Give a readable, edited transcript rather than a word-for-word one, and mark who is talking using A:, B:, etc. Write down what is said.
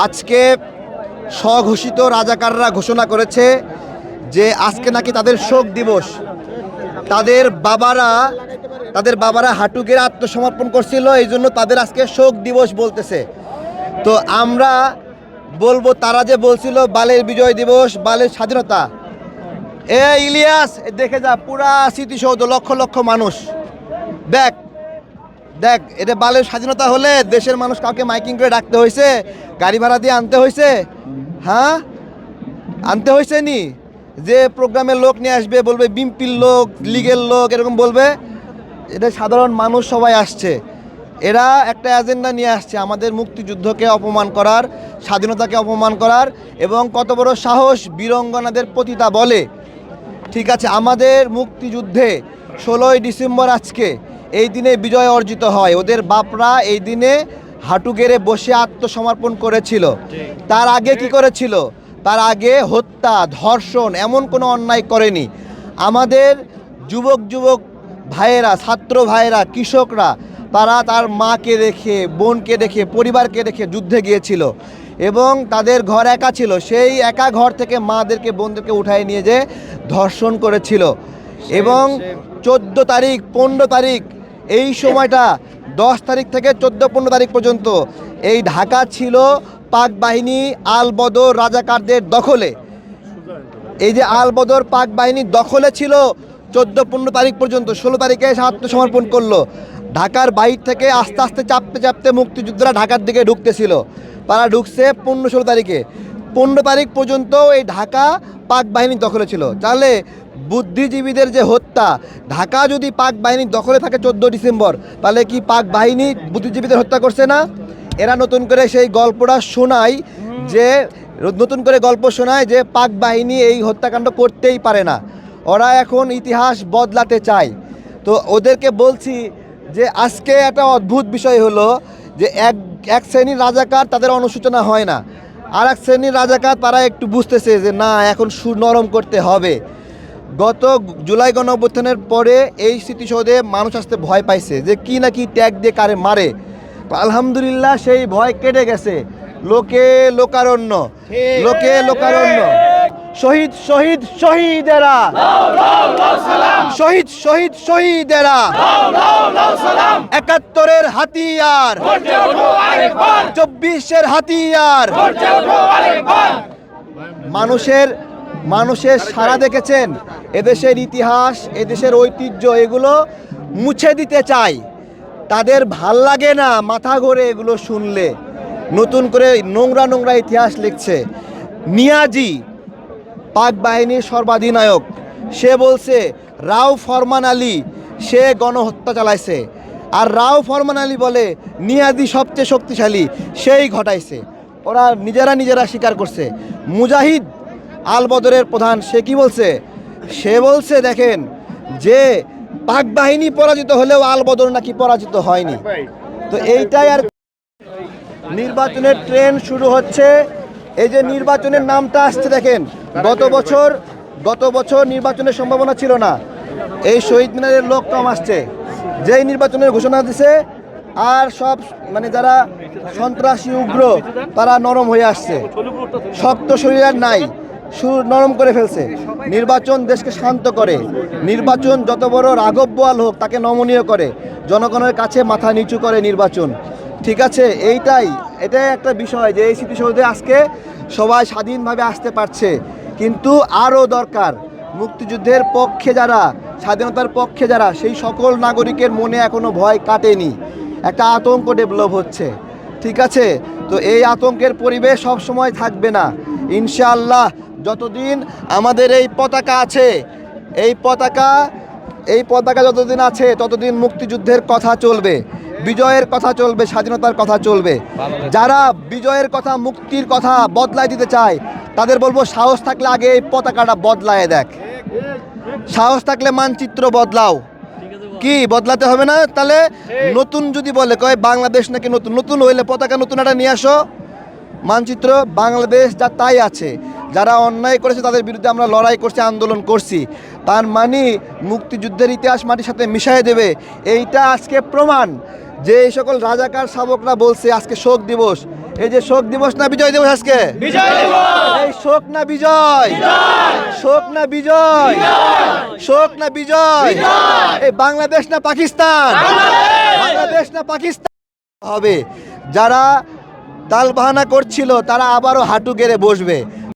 A: আজকে স্বঘোষিত রাজাকাররা ঘোষণা করেছে যে আজকে নাকি তাদের শোক দিবস। তাদের বাবারা হাঁটু গেড়ে আত্মসমর্পণ করছিল, এই জন্য তাদের আজকে শোক দিবস বলতেছে। তো আমরা বলবো, তারা যে বলছিল বালের বিজয় দিবস, বালের স্বাধীনতা, ইলিয়াস দেখে যা পুরা স্মৃতিসৌধ, লক্ষ লক্ষ মানুষ, দেখ দেখ, এটা বালের স্বাধীনতা হলে দেশের মানুষ কাউকে মাইকিং করে ডাকতে হয়েছে, গাড়ি ভাড়া দিয়ে আনতে হয়েছে? হ্যাঁ, আনতে হয়েছে নি? যে প্রোগ্রামের লোক নিয়ে আসবে, বলবে বিএনপির লোক, লীগের লোক, এরকম বলবে। এটা সাধারণ মানুষ সবাই আসছে, এরা একটা এজেন্ডা নিয়ে আসছে আমাদের মুক্তিযুদ্ধকে অপমান করার, স্বাধীনতাকে অপমান করার। এবং কত বড় সাহস বীরঙ্গনাদের পতিতা বলে। ঠিক আছে, আমাদের মুক্তিযুদ্ধে 16ই ডিসেম্বর আজকে এই দিনে বিজয় অর্জিত হয়। ওদের বাপরা এই দিনে হাঁটু গেড়ে বসে আত্মসমর্পণ করেছিল। তার আগে কি করেছিল? তার আগে হত্যা, ধর্ষণ, এমন কোনো অন্যায় করেনি। আমাদের যুবক ভাইয়েরা, ছাত্র ভাইয়েরা, কৃষকরা, তারা তার মাকে রেখে, বোনকে রেখে, পরিবারকে রেখে যুদ্ধে গিয়েছিল এবং তাদের ঘর একা ছিল। সেই একা ঘর থেকে মাদেরকে, বোনদেরকে উঠায় নিয়ে যে ধর্ষণ করেছিল। এবং 14 তারিখ, 15 তারিখ, এই সময়টা 10 তারিখ থেকে 14-15 তারিখ পর্যন্ত এই ঢাকা ছিল পাক বাহিনী আল বদর রাজাকারদের দখলে। এই যে আল বদর পাক বাহিনী দখলে ছিল 14-15 তারিখ পর্যন্ত। 16 তারিখে এসে আত্মসমর্পণ করলো। ঢাকার বাইর থেকে আস্তে আস্তে চাপতে মুক্তিযোদ্ধারা ঢাকার দিকে ঢুকতেছিল। তারা ঢুকছে 15-16 তারিখে। 15 তারিখ পর্যন্ত এই ঢাকা পাক বাহিনী দখলে ছিল। তাহলে বুদ্ধিজীবীদের যে হত্যা, ঢাকা যদি পাক বাহিনীর দখলে থাকে 14 ডিসেম্বর, তাহলে কি পাক বাহিনী বুদ্ধিজীবীদের হত্যা করছে না? এরা নতুন করে সেই গল্পটা শোনায়, যে নতুন করে গল্প শোনায় যে পাক বাহিনী এই হত্যাকাণ্ড করতেই পারে না। ওরা এখন ইতিহাস বদলাতে চায়। তো ওদেরকে বলছি যে আজকে একটা অদ্ভুত বিষয় হলো যে এক শ্রেণীর রাজাকার, তাদের অনুশোচনা হয় না। আর এক শ্রেণীর রাজাকার, তারা একটু বুঝতেছে যে না, এখন সুর নরম করতে হবে। গত জুলাই গণঅভ্যুত্থানের পরে এই স্মৃতিসৌধে মানুষ আসতে ভয় পাইছে যে কি না কি ট্যাগ দিয়ে কারে মারে। আলহামদুলিল্লাহ সেই ভয় কেটে গেছে। লোকে লোকারণ্য, লোকে লোকারণ্য। শহীদ শহীদ শহীদেরা, শহীদ শহীদ শহীদেরা, 71-এর হাতিয়ার, 24-এর হাতিয়ার। মানুষের সারা দেখেছেন। এদেশের ইতিহাস, এদেশের ঐতিহ্য, এগুলো মুছে দিতে চায়। তাদের ভাল লাগে না, মাথা ঘোরে এগুলো শুনলে। নতুন করে নোংরা নোংরা ইতিহাস লিখছে। নিয়াজি পাক বাহিনীর সর্বাধিনায়ক, সে বলছে রাও ফরমান আলী সে গণহত্যা চালাইছে। আর রাও ফরমান আলী বলে নিয়াজি সবচেয়ে শক্তিশালী, সেই ঘটাইছে। ওরা নিজেরা স্বীকার করছে। মুজাহিদ আল বদরের প্রধান, সে কি বলছে? সে বলছে দেখেন যে পাক বাহিনী পরাজিত হলেও আল বদর নাকি পরাজিত হয়নি। তো এইটাই আর নির্বাচনের ট্রেন্ড শুরু হচ্ছে। এই যে নির্বাচনের নামটা আসছে দেখেন, গত বছর নির্বাচনের সম্ভাবনা ছিল না। এই শহীদ মিনারের লোক কম আসছে। যেই নির্বাচনের ঘোষণা দিছে, আর সব মানে যারা সন্ত্রাসী উগ্র, তারা নরম হয়ে আসছে। শক্ত শরীর আর নাই, সুর নরম করে ফেলছে। নির্বাচন দেশকে শান্ত করে। নির্বাচন যত বড় রাঘব বোয়াল হোক, তাকে নমনীয় করে। জনগণের কাছে মাথা নিচু করে নির্বাচন। ঠিক আছে, এটাই একটা বিষয় যে এই স্মৃতিসৌধে আজকে সবাই স্বাধীনভাবে আসতে পারছে। কিন্তু আরও দরকার, মুক্তিযুদ্ধের পক্ষে যারা, স্বাধীনতার পক্ষে যারা, সেই সকল নাগরিকের মনে এখনো ভয় কাটেনি। একটা আতঙ্ক ডেভেলপ হচ্ছে। ঠিক আছে, তো এই আতঙ্কের পরিবেশ সব সময় থাকবে না ইনশাআল্লাহ। যতদিন আমাদের এই পতাকা আছে, এই পতাকা যতদিন আছে, ততদিন মুক্তিযুদ্ধের কথা চলবে, বিজয়ের কথা চলবে, স্বাধীনতার কথা চলবে। যারা বিজয়ের কথা, মুক্তির কথা বদলায় দিতে চায়, তাদের বলবো সাহস থাকলে আগে এই পতাকাটা বদলায় দেখ। সাহস থাকলে মানচিত্র বদলাও। কি বদলাতে হবে না? তাহলে নতুন যদি বলে কয় বাংলাদেশ নাকি নতুন হইলে পতাকা নতুন একটা নিয়ে আসো। মানচিত্র বাংলাদেশ যা তাই আছে। যারা অন্যায় করেছে তাদের বিরুদ্ধে আমরা লড়াই করছি, আন্দোলন করছি। তার মানে মুক্তিযুদ্ধের ইতিহাস মাটির সাথে মিশিয়ে দেবে। এইটা আজকে প্রমাণ যে এই সকল রাজাকার শাবকরা বলছে আজকে শোক দিবস, এই যে শোক দিবস না বিজয় দিবস আজকে? এই শোক না বিজয়? শোক না বিজয়? শোক না বিজয়? এই বাংলাদেশ না পাকিস্তান? বাংলাদেশ না পাকিস্তান হবে। যারা তালবাহানা করছিল তারা আবারও হাঁটু গেড়ে বসবে।